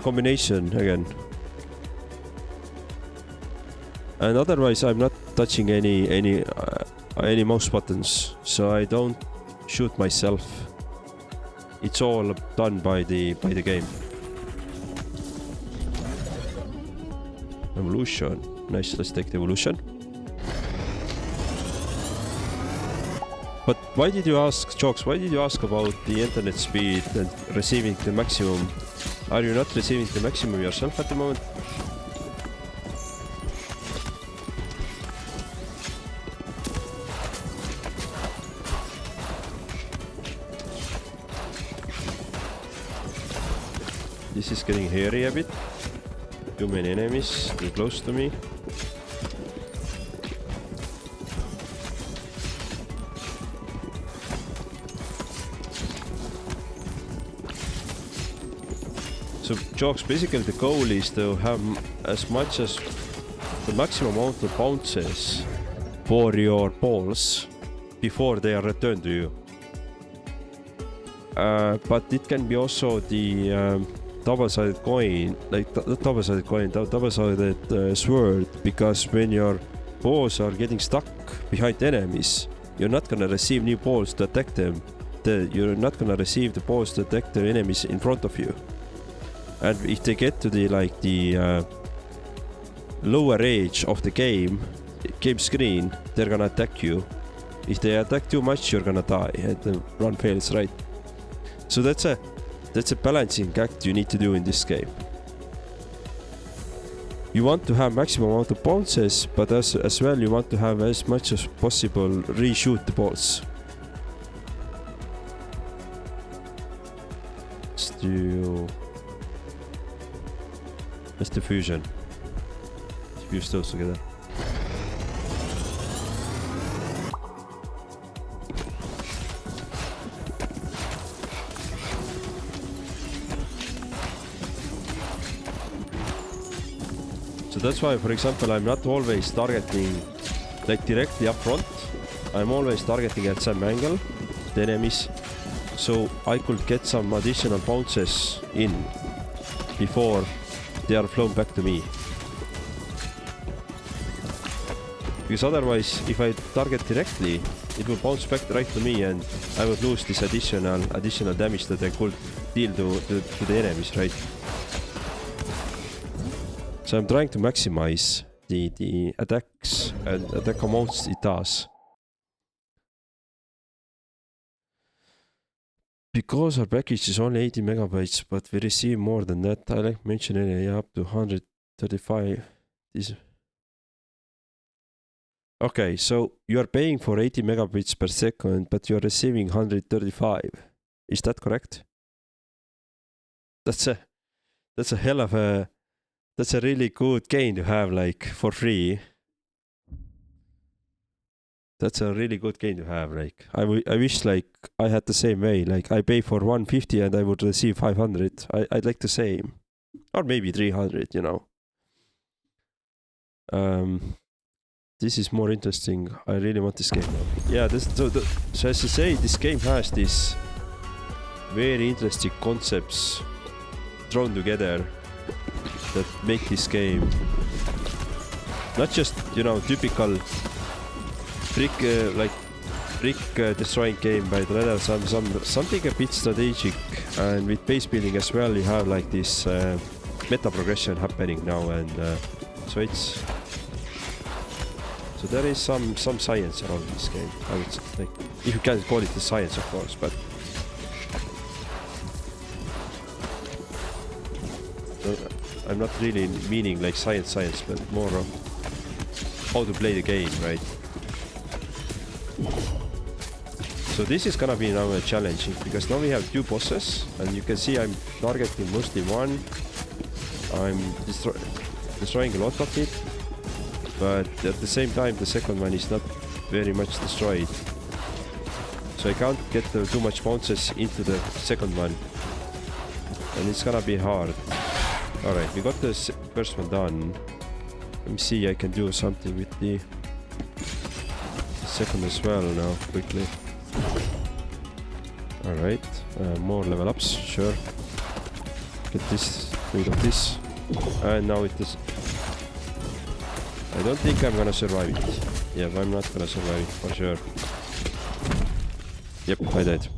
combination again. And otherwise I'm not touching any mouse buttons, so I don't shoot myself. It's all done by the game. Evolution. Nice, let's take the evolution. But why did you ask, Jokes, why did you ask about the internet speed and receiving the maximum? Are you not receiving the maximum yourself at the moment? This is getting hairy a bit. Too many enemies too close to me. So Jokes, basically the goal is to have as much as the maximum amount of bounces for your balls before they are returned to you. But it can be also the double-sided coin, like double-sided coin, double-sided sword, because when your balls are getting stuck behind enemies, you're not gonna receive new balls to attack them. You're not gonna receive the balls to attack the enemies in front of you. And if they get to the lower edge of the game screen, they're gonna attack you. If they attack too much, you're gonna die and the run fails, right? So that's a balancing act you need to do in this game. You want to have maximum amount of bounces, but as well you want to have as much as possible reshoot the balls. Let's do fusion. Fuse those together. So that's why, for example, I'm not always targeting like directly up front. I'm always targeting at some angle the enemies, so I could get some additional bounces in before they are flown back to me. Because otherwise, if I target directly, it will bounce back right to me and I would lose this additional damage that I could deal to the enemies, right? So I'm trying to maximize the attacks and attack amounts it does. Because our package is only 80 megabytes, but we receive more than that. I like mentioning up to 135. Okay, so you are paying for 80 megabits per second, but you are receiving 135. Is that correct? That's a hell of a... That's a really good gain to have, like, for free. That's a really good gain to have. Like, I wish, like, I had the same way. Like, I pay for 150 and I would receive 500. I'd like the same. Or maybe 300, you know. This is more interesting. I really want this game now. Yeah, so as I say, this game has these very interesting concepts thrown together that make this game not just, you know, typical brick destroying game, but rather something a bit strategic, and with base building as well. You have like this meta progression happening now, and so there is some science around this game. I would say, like, if you can call it the science, of course, but I'm not really meaning like science, but more of how to play the game, right? So this is gonna be now challenging, because now we have two bosses, and you can see I'm targeting mostly one. I'm destroying a lot of it, but at the same time the second one is not very much destroyed. So I can't get too much bounces into the second one, and it's gonna be hard. Alright, we got the first one done. Let me see, I can do something with the second as well now, quickly. Alright, more level ups, sure. Get this rid of this. And now it is. I don't think I'm gonna survive it. Yeah, I'm not gonna survive it for sure. Yep, I died.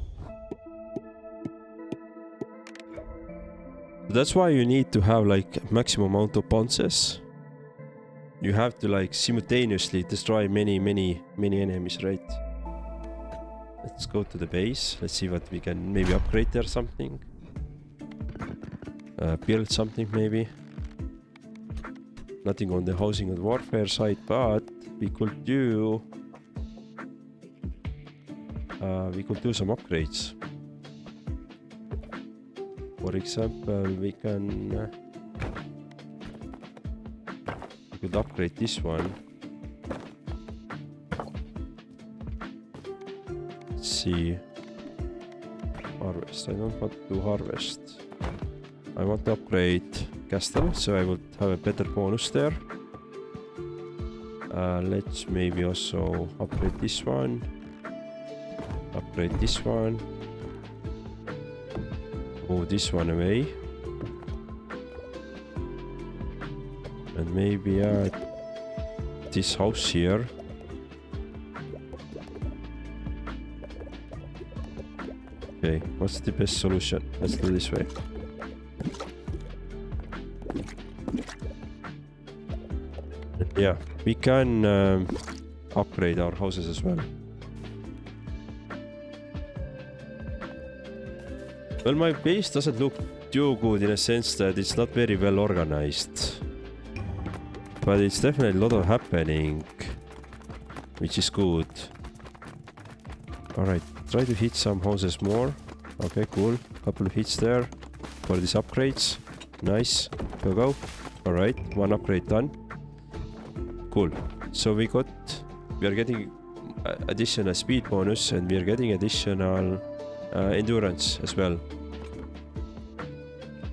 That's why you need to have like maximum amount of bounces. You have to like simultaneously destroy many enemies, right? Let's go to the base. Let's see what we can maybe upgrade there something. Build something maybe. Nothing on the housing and warfare side, but we could do some upgrades. For example, we could upgrade this one. Let's see. Harvest. I don't want to harvest. I want to upgrade castle, so I would have a better bonus there. Let's maybe also upgrade this one. Upgrade this one. Move this one away. And maybe add this house here. Okay, what's the best solution? Let's do this way. Yeah, we can upgrade our houses as well. Well, my base doesn't look too good in a sense that it's not very well organized. But it's definitely a lot of happening, which is good. Alright, try to hit some houses more. Okay, cool. Couple of hits there for these upgrades. Nice. Go. Alright, one upgrade done. Cool. So we are getting additional speed bonus and we are getting additional endurance as well.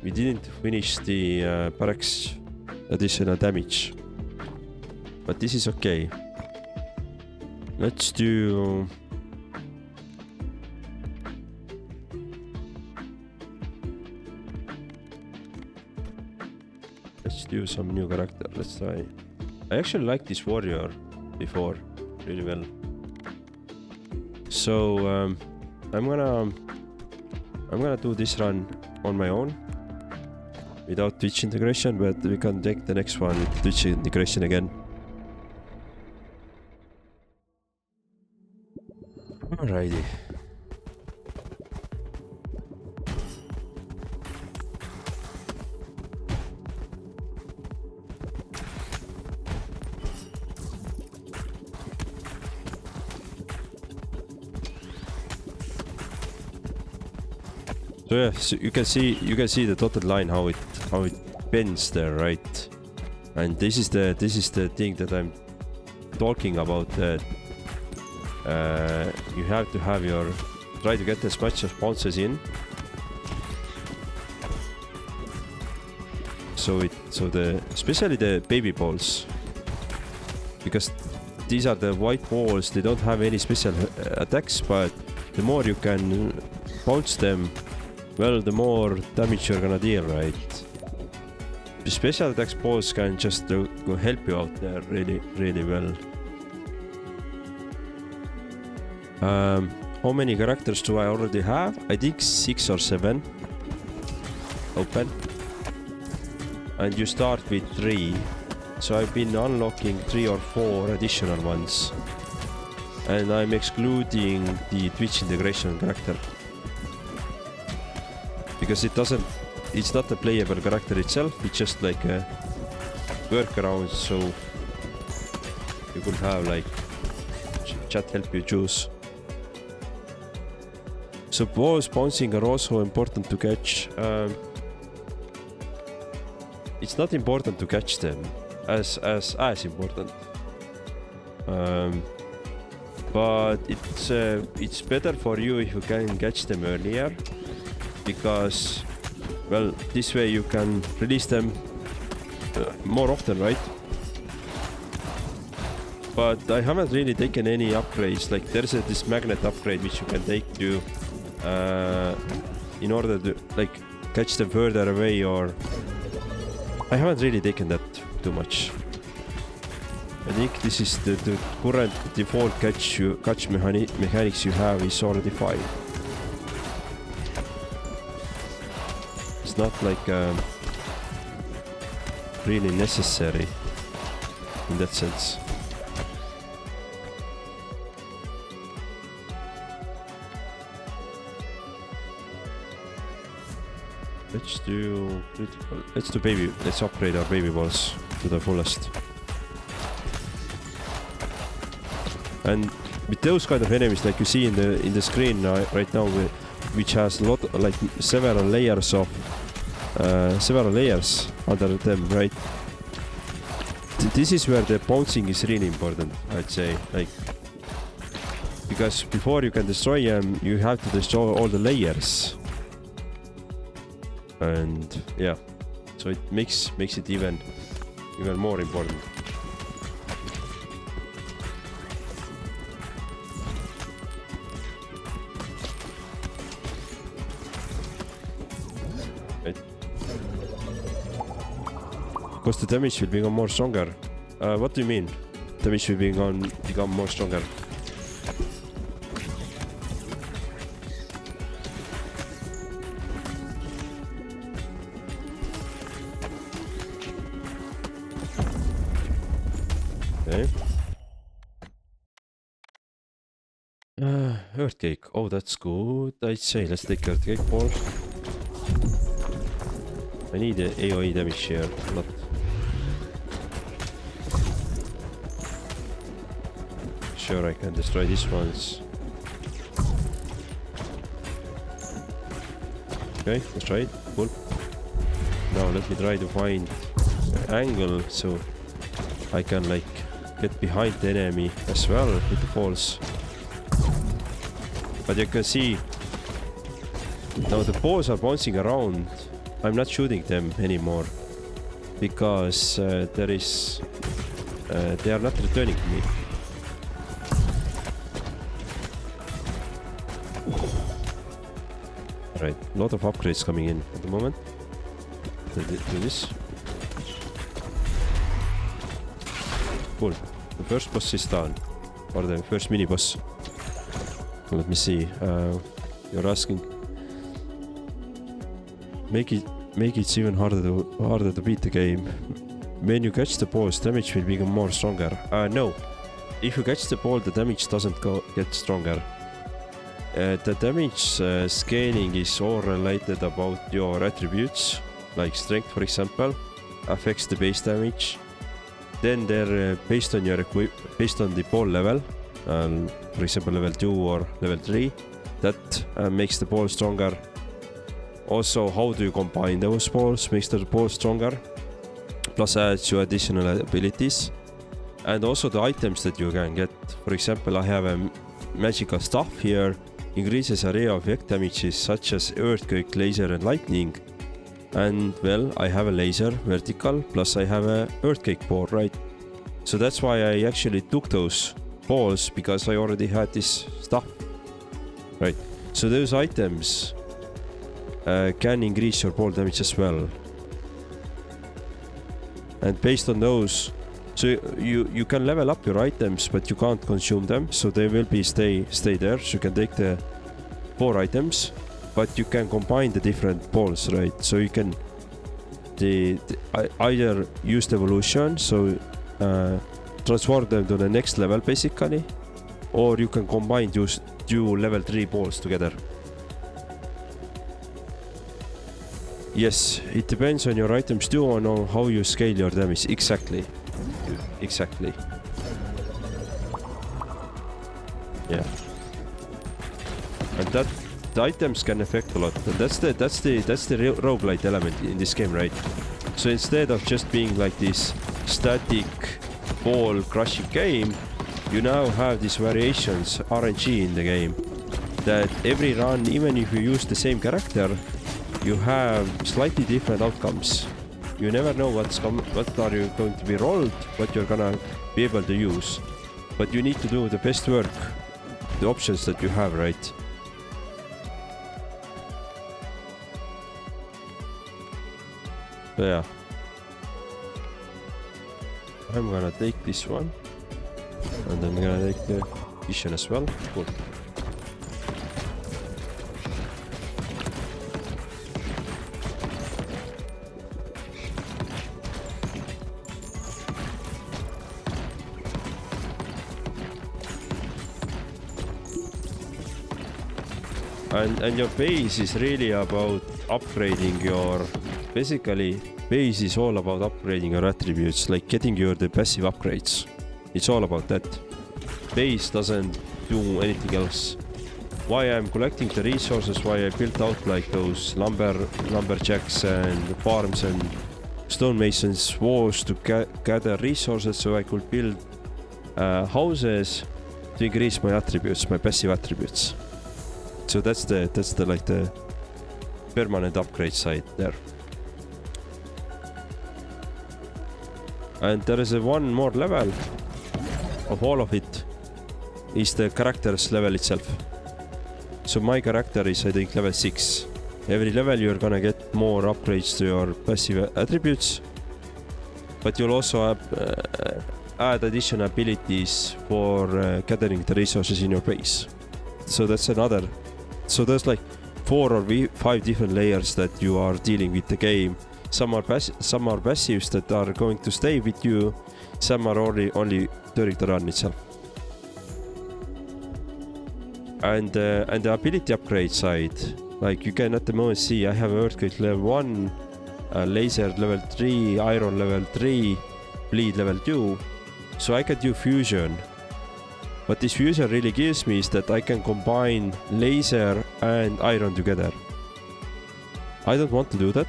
We didn't finish the barracks additional damage, but this is okay. Let's do some new character. Let's try. I actually like this warrior before really well. So I'm gonna do this run on my own without Twitch integration, but we can take the next one with Twitch integration again. Alrighty. So yeah, so you can see the dotted line how it bends there, right? And this is the thing that I'm talking about, that you have to have try to get as much of bounces in. So especially the baby balls, because these are the white balls, they don't have any special attacks, but the more you can bounce them, well, the more damage you're gonna deal, right? The special attacks balls can just go help you out there really well. How many characters do I already have? I think 6 or 7 open. And you start with 3. So I've been unlocking 3 or 4 additional ones. And I'm excluding the Twitch integration character. Because it's not a playable character itself, it's just like a workaround, so you could have like chat help you choose. So balls bouncing are also important to catch. It's not important to catch them as important, but it's better for you if you can catch them earlier. Because, well, this way you can release them more often, right? But I haven't really taken any upgrades. Like there's this magnet upgrade which you can take to in order to like catch them further away or I haven't really taken that too much. I think this is the current default catch mechanics you have is already fine. It's not like really necessary in that sense. Let's do critical. Let's do baby. Let's upgrade our baby balls to the fullest. And with those kind of enemies, like you see in the screen right now, which has a lot, like several layers under them, right? This is where the bouncing is really important, I'd say. Like, because before you can destroy them, you have to destroy all the layers. And yeah, so it makes it even more important. Right. Because the damage will become more stronger. What do you mean? Damage will become more stronger. Earthquake. Oh, that's good. I'd say let's take earthquake ball. I need a AoE damage here. Not. Sure, I can destroy these ones. Okay, let's try it. Cool. Now let me try to find an angle so I can like get behind the enemy as well with the balls. But you can see now the balls are bouncing around. I'm not shooting them anymore because they are not returning to me. Alright, a lot of upgrades coming in at the moment. Do this. Cool. The first boss is done. Or the first mini boss. Let me see. You're asking. Make it even harder to beat the game. When you catch the balls, damage will become more stronger. No. If you catch the ball, the damage doesn't get stronger. The damage scaling is all related about your attributes, like strength, for example, affects the base damage. Then they're based on the ball level. For example, level 2 or level 3, that makes the ball stronger. Also, how do you combine those balls makes the ball stronger, plus adds you additional abilities. And also the items that you can get. For example, I have a magical staff here, increases area of effect damages such as earthquake, laser and lightning. And well, I have a laser vertical, plus I have a earthquake ball, right? So that's why I actually took those balls, because I already had this stuff, right? So those items can increase your ball damage as well, and based on those, so you can level up your items, but you can't consume them, so they will be stay there. So you can take the 4 items, but you can combine the different balls, right? So you can either use the evolution, so transform them to the next level basically, or you can combine two level 3 balls together. Yes, it depends on your items too, and on how you scale your damage. Exactly. Yeah. And that the items can affect a lot, and that's the roguelite element in this game, right? So instead of just being like this static ball crushing game, you now have these variations, RNG in the game, that every run, even if you use the same character, you have slightly different outcomes. You never know what are you going to be rolled, what you're gonna be able to use, but you need to do the best work, the options that you have, right? So yeah, I'm gonna take this one. And then I'm gonna take the vision as well. Cool. And your base is really about upgrading your... Basically, base is all about upgrading your attributes, like getting your the passive upgrades. It's all about that. Base doesn't do anything else. Why I'm collecting the resources, why I built out like those lumberjacks and farms and stonemasons was to gather resources so I could build houses to increase my attributes, my passive attributes. So that's the like the permanent upgrade side there. And there is one more level of all of it is the character's level itself. So my character is, I think, level 6. Every level you're gonna get more upgrades to your passive attributes, but you'll also add additional abilities for gathering the resources in your base. So that's another. So there's like 4 or 5 different layers that you are dealing with the game. Some are passives that are going to stay with you. Some are only during the run itself. And the ability upgrade side, like you can at the moment see, I have Earthquake level 1, Laser level 3, Iron level 3, Bleed level 2. So I can do Fusion. What this Fusion really gives me is that I can combine Laser and Iron together. I don't want to do that.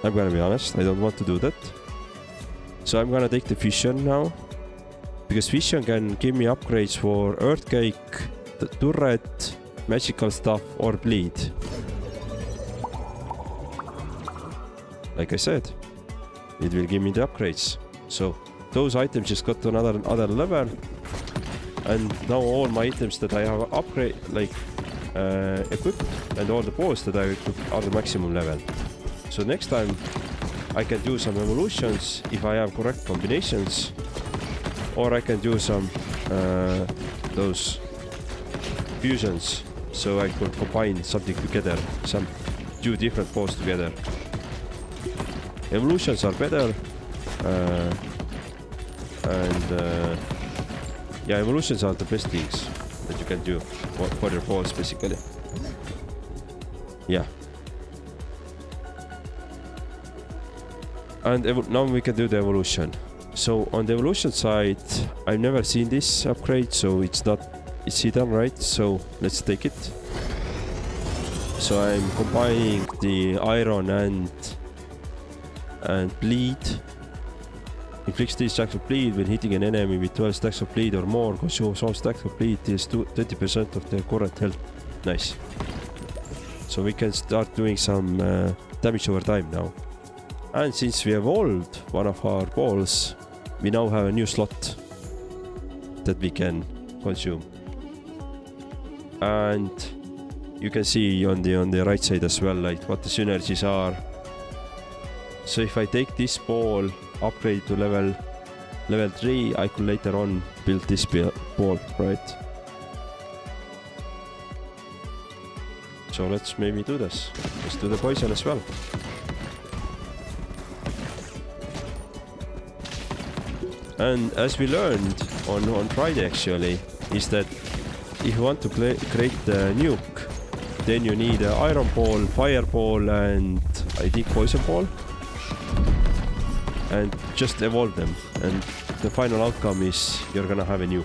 I'm gonna be honest, I don't want to do that. So I'm gonna take the Fusion now. Because Fusion can give me upgrades for Earthquake, the turret, magical stuff, or bleed. Like I said, it will give me the upgrades. So those items just got to another level, and now all my items that I have equipped, and all the balls that I equipped are the maximum level. So next time I can do some evolutions if I have correct combinations, or I can do some those fusions, so I could combine something together, some 2 different balls together. Evolutions are better, yeah, evolutions are the best things that you can do for your balls, basically. Yeah. And now we can do the evolution. So on the evolution side, I've never seen this upgrade, so it's hidden, right? So let's take it. So I'm combining the Iron and Bleed. Inflicts 3 stacks of bleed when hitting an enemy with 12 stacks of bleed or more. Consumes all stacks of bleed deals 20% of their current health. Nice. So we can start doing some damage over time now. And since we evolved one of our balls, we now have a new slot that we can consume. And you can see on the right side as well, like what the synergies are. So if I take this ball, upgrade to level 3, I could later on build this ball, right? So let's maybe do this. Let's do the poison as well. And as we learned on Friday actually, is that if you want to create the nuke, then you need an iron ball, fire ball, and I think poison ball. And just evolve them, and the final outcome is you're gonna have a nuke.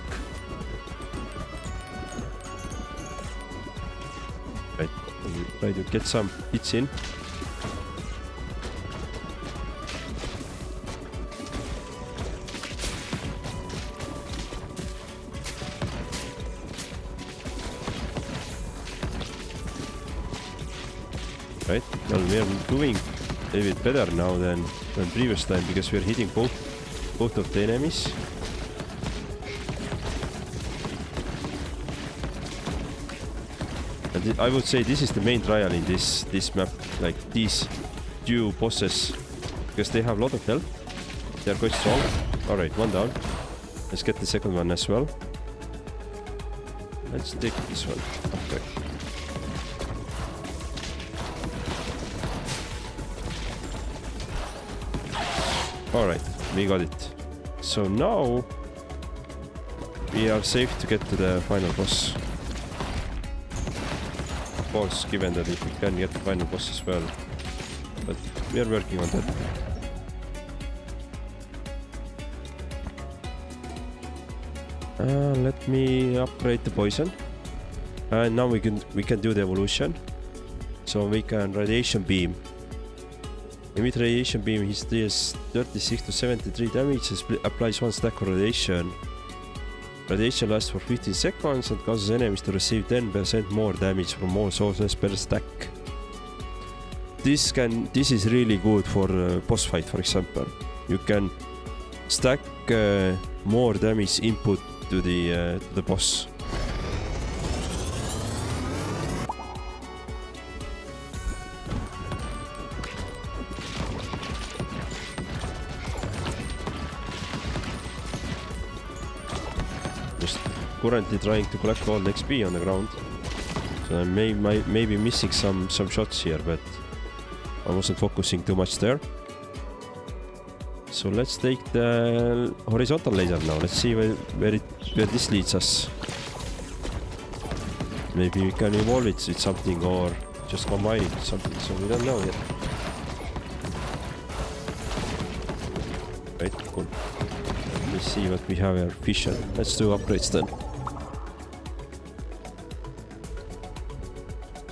Right, try to get some hits in. Right, well, we are doing a bit better now than previous time because we're hitting both of the enemies. And I would say this is the main trial in this map, like these 2 bosses, because they have a lot of health. They're quite strong. Alright, one down. Let's get the second one as well. Let's take this one. Okay. Alright, we got it. So now we are safe to get to the final boss. Of course, given that if we can get the final boss as well. But we are working on that. Let me upgrade the poison. And now we can do the evolution. So we can radiation beam. Emit radiation beam, he deals 36 to 73 damage, applies 1 stack of radiation. Radiation lasts for 15 seconds and causes enemies to receive 10% more damage from all sources per stack. This is really good for boss fight, for example. You can stack more damage input to the boss. Just currently trying to collect all the XP on the ground, so I may be missing some shots here, but I wasn't focusing too much there. So let's take the horizontal laser now. Let's see where this leads us. Maybe we can evolve it with something or just combine it with something, so we don't know yet. Right, cool. Let me see what we have here. Fission. Let's do upgrades then.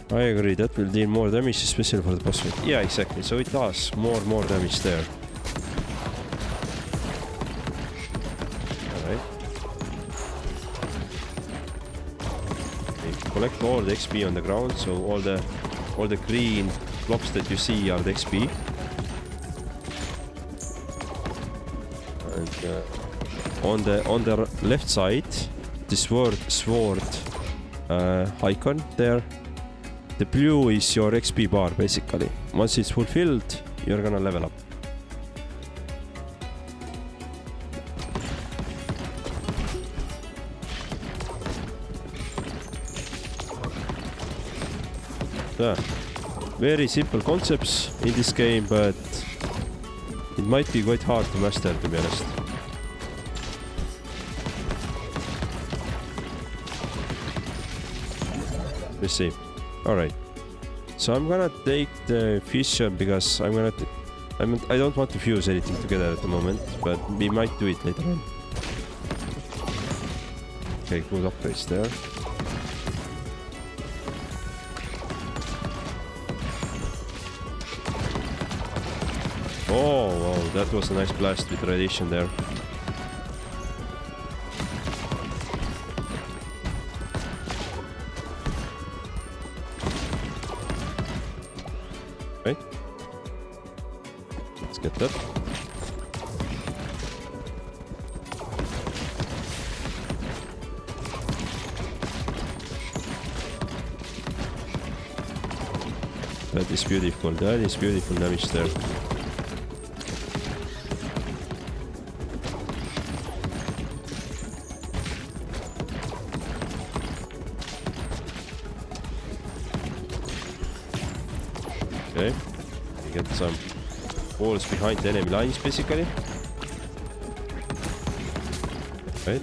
I agree, that will deal more damage, especially for the boss fight. Yeah, exactly. So it does more damage there. Alright. Okay, collect all the XP on the ground, so all the green blocks that you see are the XP. And on the left side, the sword icon there. The blue is your XP bar, basically. Once it's fulfilled, you're gonna level up. Yeah. Very simple concepts in this game, but it might be quite hard to master, to be honest. Let's see. Alright, so I'm gonna take the fission because I don't want to fuse anything together at the moment, but we might do it later on. Okay, good upgrades there. Oh, wow, that was a nice blast with radiation there. Okay. Let's get that. That is beautiful. That is beautiful damage there. Okay, we get some walls behind the enemy lines, basically. Right.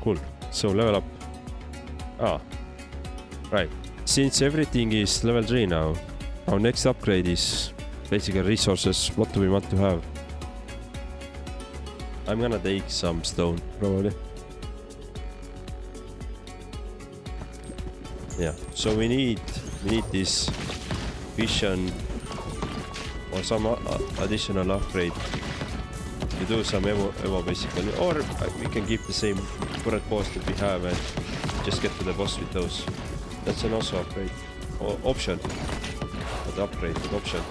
Cool. So level up. Ah, right. Since everything is level 3 now, our next upgrade is basically resources. What do we want to have? I'm gonna take some stone, probably. Yeah, so we need this vision or some additional upgrade to do some evo basically, or we can keep the same current boss that we have and just get to the boss with those. That's an also upgrade or option. Not upgrade, but option.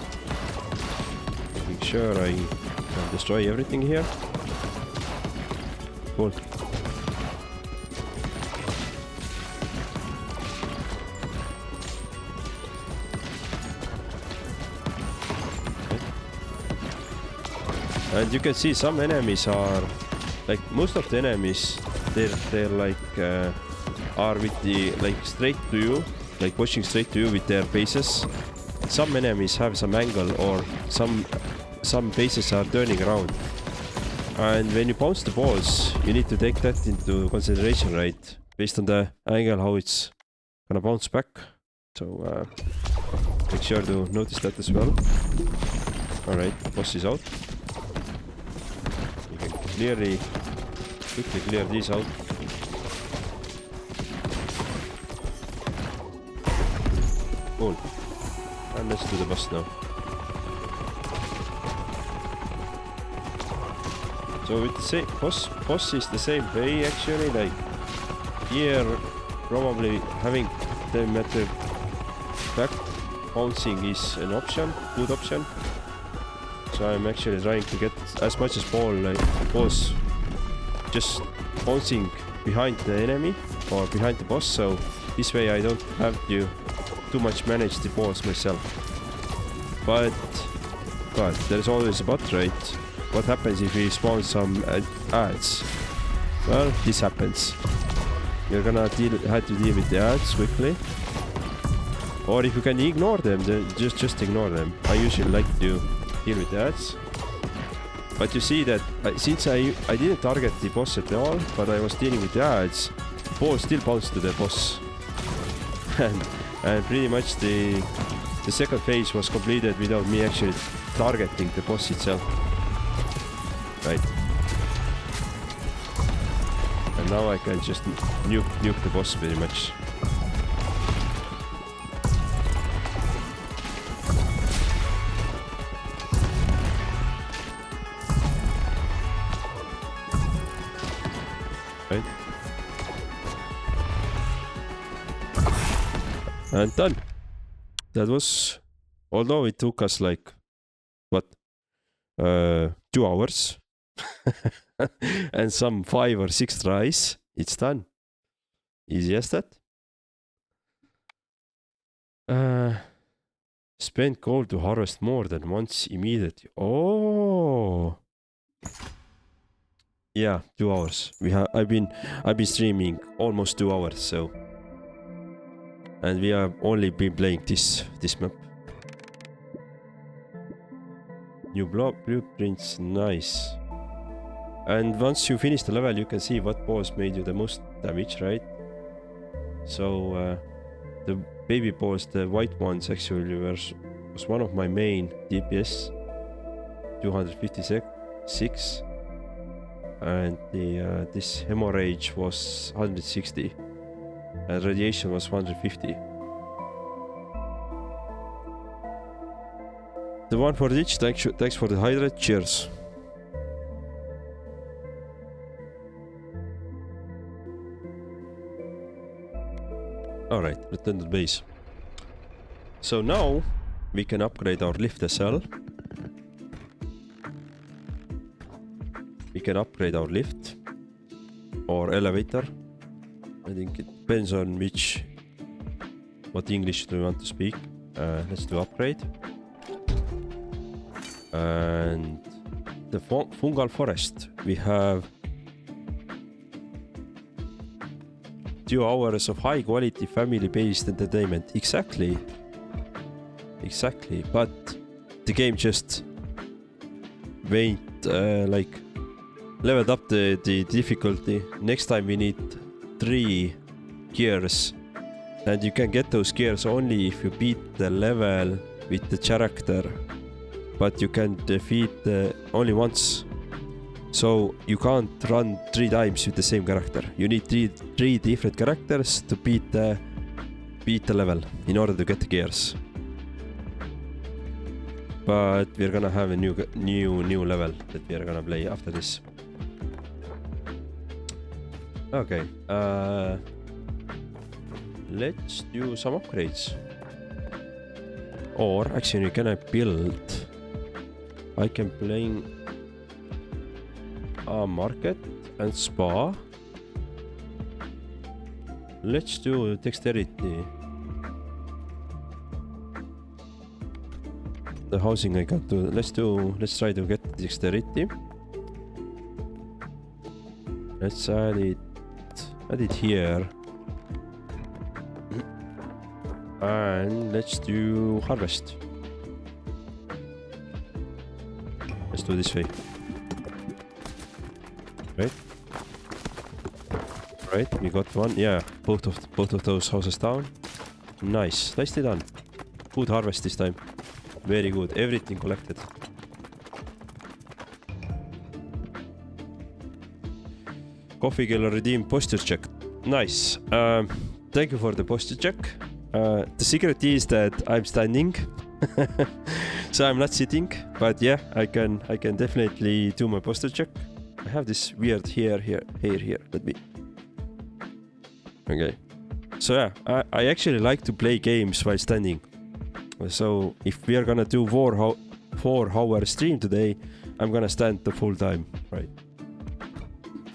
Making sure I can destroy everything here. Cool. And you can see some enemies are like most of the enemies. They're like are with the like straight to you, like watching straight to you with their bases. Some enemies have some angle, or some bases are turning around. And when you bounce the balls, you need to take that into consideration, right? Based on the angle, how it's gonna bounce back. So make sure to notice that as well. Alright, boss is out. You can quickly clear these out. Cool. And let's do the boss now. So with the same boss is the same way actually. Like here, probably having the method back bouncing is an option, good option. So I'm actually trying to get as much as balls just bouncing behind the enemy or behind the boss. So this way I don't have to too much manage the balls myself. But there's always a but, right? What happens if we spawn some ads? Well, this happens. You're gonna have to deal with the ads quickly. Or if you can ignore them, then just ignore them. I usually like to deal with the ads. But you see that since I didn't target the boss at all, but I was dealing with the ads, the ball still bounced to the boss. and pretty much the second phase was completed without me actually targeting the boss itself. Right. And now I can just nuke the boss pretty much. Right. And done. That was, although it took us like, what, 2 hours and some 5 or 6 tries, it's done. Easy as that. Spend gold to harvest more than once immediately. Oh. Yeah, 2 hours. I've been streaming almost 2 hours, so. And we have only been playing this map. New blueprints, nice. And once you finish the level, you can see what balls made you the most damage, right? So the baby balls, the white ones, actually was one of my main DPS, 256, and the this hemorrhage was 160, and radiation was 150. The one for each, thanks for the hydrate, cheers. Alright, return to the base. So now we can upgrade our lift as well. We can upgrade our lift or elevator. I think it depends on what English do we want to speak. Let's do upgrade. And the fungal forest, we have 2 hours of high quality family based entertainment. Exactly, but the game just like leveled up the difficulty. Next time we need 3 gears, and you can get those gears only if you beat the level with the character, but you can defeat only once. So you can't run 3 times with the same character. You need three different characters to beat the level in order to get the gears. But we're gonna have a new level that we are gonna play after this. Okay, let's do some upgrades. Or actually, can I build? I can play a market and spa. Let's do dexterity. The housing I got to. Let's try to get dexterity. Let's add it here. And let's do harvest. Let's do this way. Right, we got one. Yeah, both of those houses down. Nice, nicely done. Food harvest this time. Very good. Everything collected. Coffee killer redeemed posture check. Nice. Thank you for the posture check. The secret is that I'm standing, so I'm not sitting. But yeah, I can definitely do my posture check. I have this weird hair here. Let me. Okay. So yeah, I actually like to play games while standing. So if we are gonna do 4-hour stream today, I'm gonna stand the full time, right?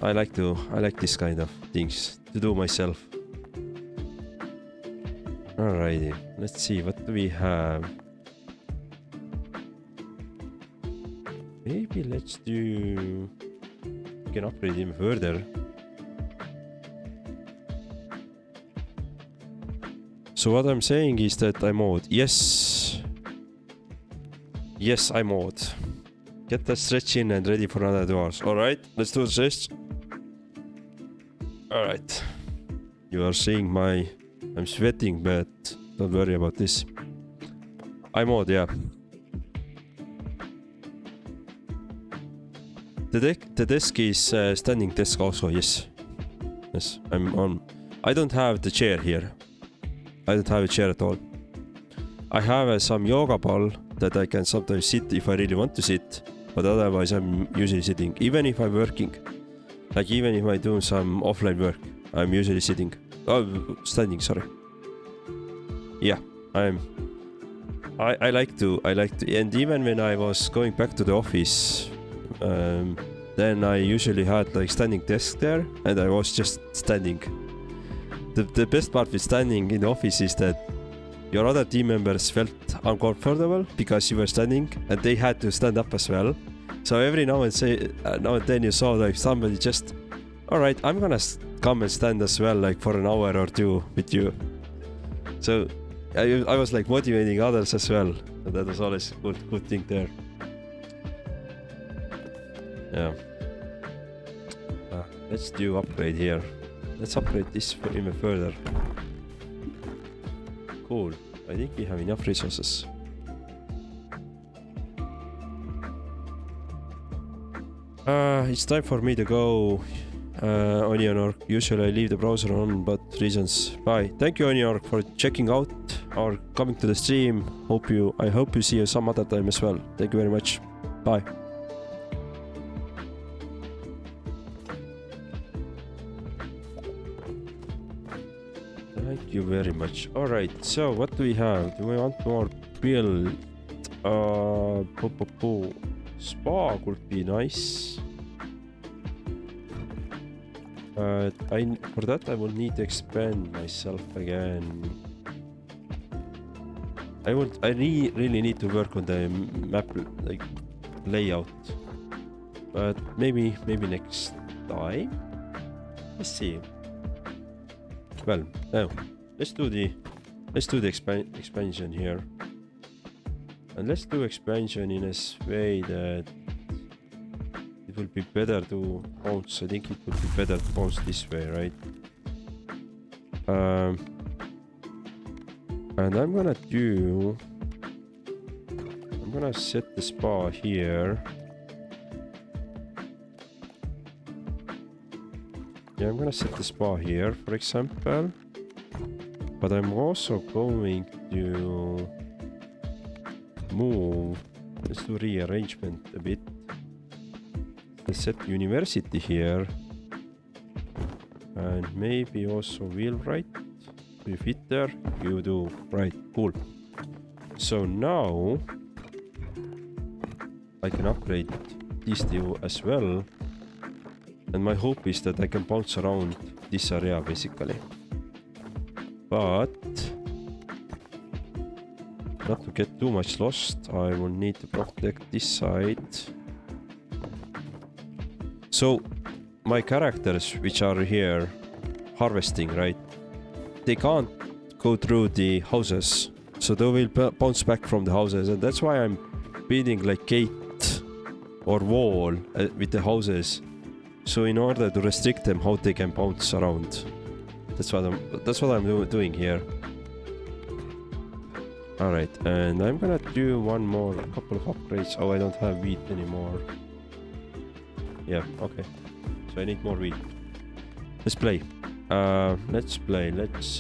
I like this kind of things to do myself. Alrighty, let's see, what do we have? Maybe let's do... We can upgrade him further. So what I'm saying is that I'm odd. Yes, I'm odd. Get that stretch in and ready for another 2 hours. Alright, let's do the stretch. Alright. You are seeing I'm sweating, but don't worry about this. I'm odd, yeah. The desk is standing desk also, yes. Yes, I'm on. I don't have the chair here. I don't have a chair at all. I have some yoga ball that I can sometimes sit if I really want to sit, but otherwise I'm usually sitting. Even if I'm working, like even if I do some offline work, I'm usually sitting. Oh, standing, sorry. Yeah, I like to, and even when I was going back to the office, then I usually had like standing desk there, and I was just standing. The best part with standing in the office is that your other team members felt uncomfortable because you were standing, and they had to stand up as well. So every now and then you saw like somebody just, all right, I'm gonna come and stand as well, like for an hour or two with you. So I was like motivating others as well. And that was always a good thing there. Yeah. Let's do upgrade here. Let's upgrade this even further. Cool. I think we have enough resources. It's time for me to go. Onion, usually I leave the browser on, but reasons. Bye. Thank you, Onion, for checking out or coming to the stream. I hope you see you some other time as well. Thank you very much. Bye. Thank you very much. Alright, so what do we have? Do we want more build? Spa could be nice. For that I will need to expand myself again. I really need to work on the map like layout. But maybe next time. Let's see. Well, now let's do the expansion here, and let's do expansion in a way that it will be better to bounce. I think it would be better to bounce this way, right? And I'm gonna set the spa here. Yeah, I'm gonna set the spa here, for example. But I'm also going to move. Let's do rearrangement a bit. Let's set university here. And maybe also wheelwright. Do you fit there? You do. Right, cool. So now I can upgrade these two as well. And my hope is that I can bounce around this area basically. But not to get too much lost, I will need to protect this side. So my characters which are here harvesting, right? They can't go through the houses. So they will bounce back from the houses, and that's why I'm building like gate or wall with the houses. So in order to restrict them, how they can bounce around. That's what I'm doing here. All right, and I'm gonna do a couple of upgrades. Oh, I don't have wheat anymore. Yeah, okay. So I need more wheat. Let's play. Let's play. Let's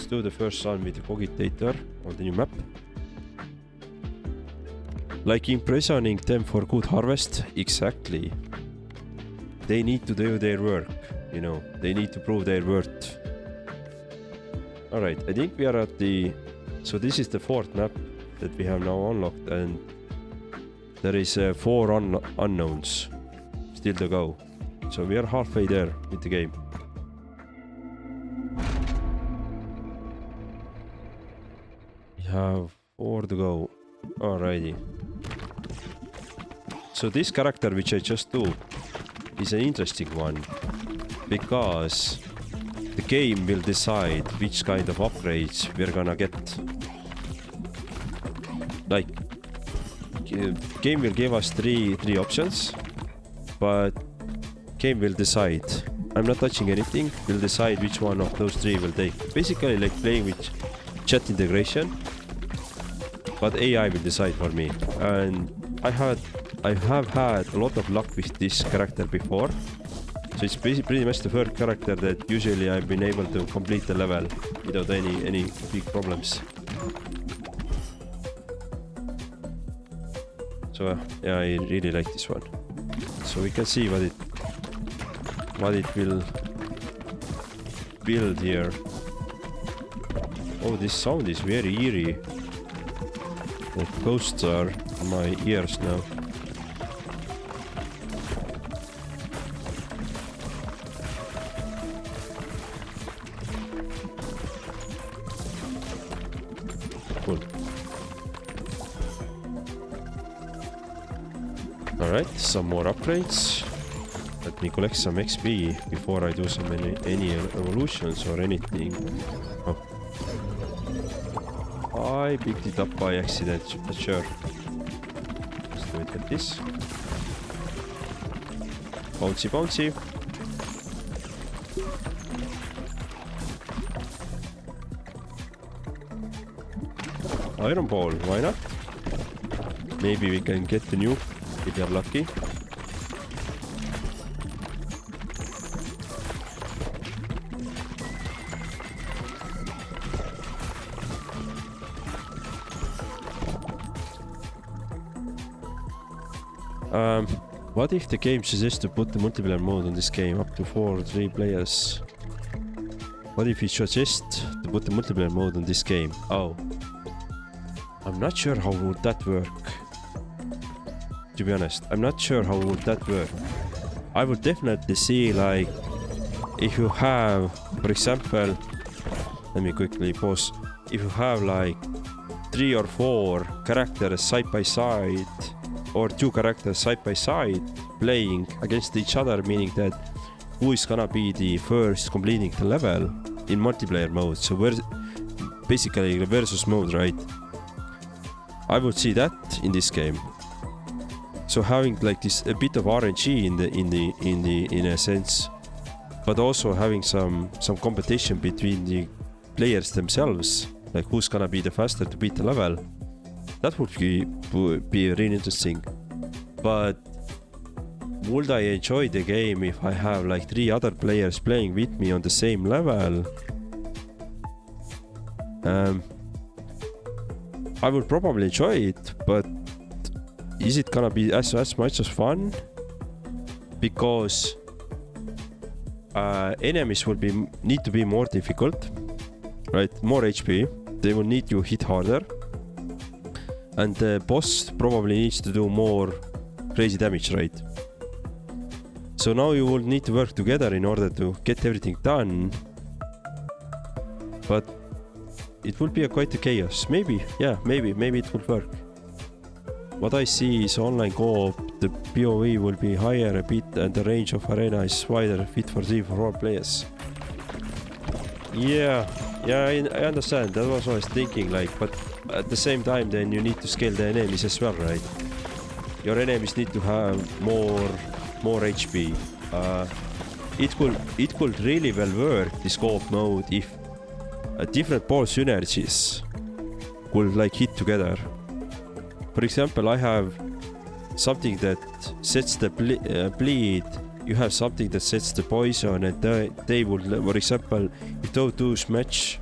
do the first one with the Cogitator on the new map. Like imprisoning them for good harvest. Exactly. They need to do their work, you know. They need to prove their worth. Alright, I think we are at the... So this is the fourth map that we have now unlocked, and there is 4 unknowns still to go. So we are halfway there with the game. We have 4 to go. Alrighty. So this character which I just do is an interesting one, because the game will decide which kind of upgrades we're gonna get. Like, game will give us three options, but game will decide. I'm not touching anything. We'll decide which one of those 3 will take. Basically like playing with chat integration, but AI will decide for me. And I have had a lot of luck with this character before. So it's pretty much the first character that usually I've been able to complete the level without any big problems. So yeah, I really like this one. So we can see what it will build here. Oh, this sound is very eerie. The ghosts are in my ears now. Cool. Alright, some more upgrades. Let me collect some XP before I do any evolutions or anything. Oh. I picked it up by accident, but sure. Let's do it like this. Bouncy, bouncy. Iron ball, why not? Maybe we can get the nuke if we are lucky. What if the game suggests to put the multiplayer mode on this game up to 4 or 3 players? What if it suggests to put the multiplayer mode on this game? Oh. I'm not sure how would that work. To be honest, I'm not sure how would that work. I would definitely see, like, if you have, for example, let me quickly pause. If you have like 3 or 4 characters side by side, or 2 characters side by side playing against each other, meaning that who is gonna be the first completing the level in multiplayer mode. So we're basically the versus mode, right? I would see that in this game. So having like this a bit of RNG in a sense, but also having some competition between the players themselves, like who's gonna be the faster to beat the level. That would be really interesting. But would I enjoy the game if I have like 3 other players playing with me on the same level? I would probably enjoy it, but is it gonna be as much as fun? Because enemies will need to be more difficult, right? More HP. They will need to hit harder. And the boss probably needs to do more crazy damage, right? So now you will need to work together in order to get everything done. But it will be quite a chaos. Maybe, yeah, maybe it will work. What I see is online co-op, the POE will be higher a bit and the range of arena is wider, fit for 3-4 players. Yeah, I understand. That was what I was thinking, like, but at the same time, then you need to scale the enemies as well, right? Your enemies need to have more HP. It could really well work, this co-op mode, if different ball synergies could like hit together. For example, I have something that sets the bleed. You have something that sets the poison, and they would, for example, if those two match,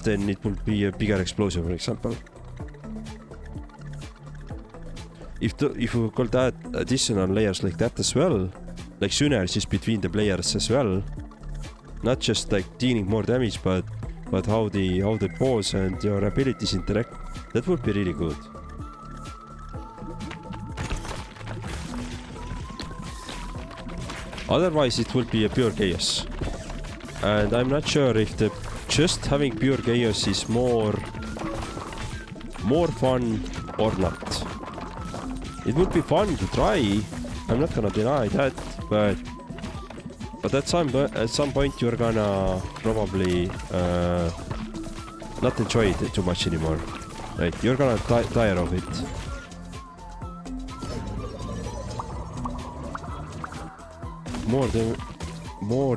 then it will be a bigger explosion, for example. If you could add additional layers like that as well, like synergies between the players as well, not just like dealing more damage, but how the balls and your abilities interact, that would be really good. Otherwise, it will be a pure chaos, and I'm not sure if just having pure chaos is more fun or not. It would be fun to try. I'm not gonna deny that, but at some point you're gonna probably not enjoy it too much anymore. Like, you're gonna tire of it. More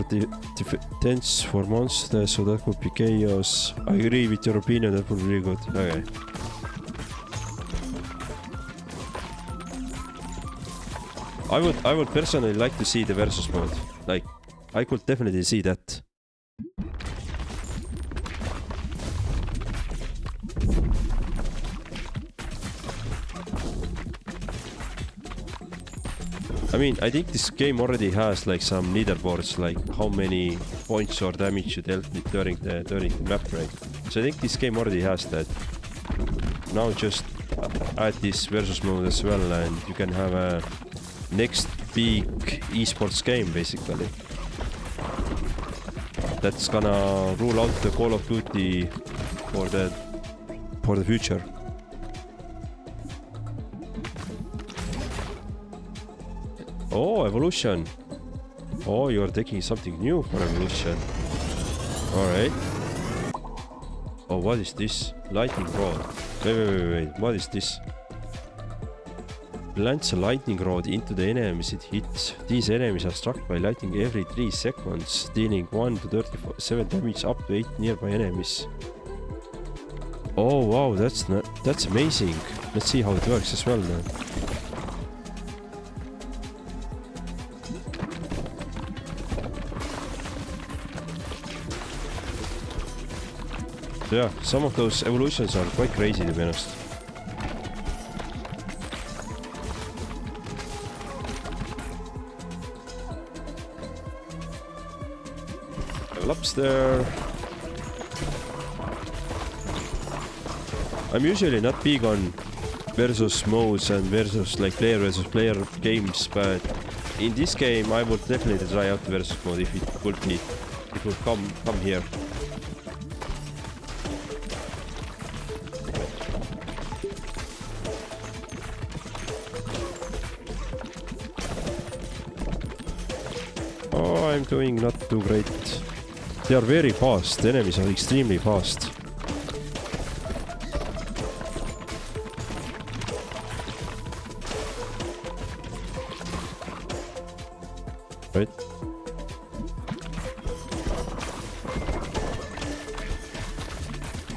defense for monsters, so that would be chaos. I agree with your opinion, that would be really good. Okay. I would personally like to see the versus mode. Like, I could definitely see that. I mean, I think this game already has like some leaderboards, like how many points or damage you dealt during the map, right? So I think this game already has that. Now just add this versus mode as well, and you can have a next big esports game, basically. That's gonna rule out the Call of Duty for the future. Oh, evolution. Oh, you're taking something new for evolution. Alright. Oh, what is this? Lightning rod. Wait. What is this? Plants a lightning rod into the enemies it hits. These enemies are struck by lightning every 3 seconds, dealing 1 to 37 damage up to 8 nearby enemies. Oh wow, that's amazing. Let's see how it works as well now. Yeah, some of those evolutions are quite crazy, to be honest. Level ups there. I'm usually not big on versus modes and versus like player versus player games, but in this game I would definitely try out the versus mode if it would come here. Oh, I'm doing not too great. They are very fast. The enemies are extremely fast. Right.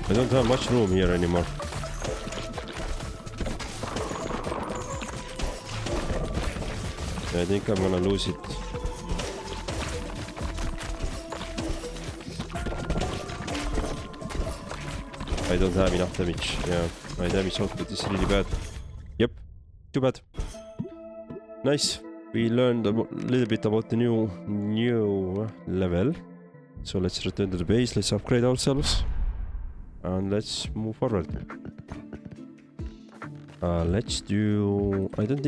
I don't have much room here anymore. I think I'm gonna lose it. I don't have enough damage. Yeah, my damage output is really bad. Yep, too bad. Nice. We learned a little bit about the new level. So let's return to the base. Let's upgrade ourselves, and let's move forward. Let's do. I don't think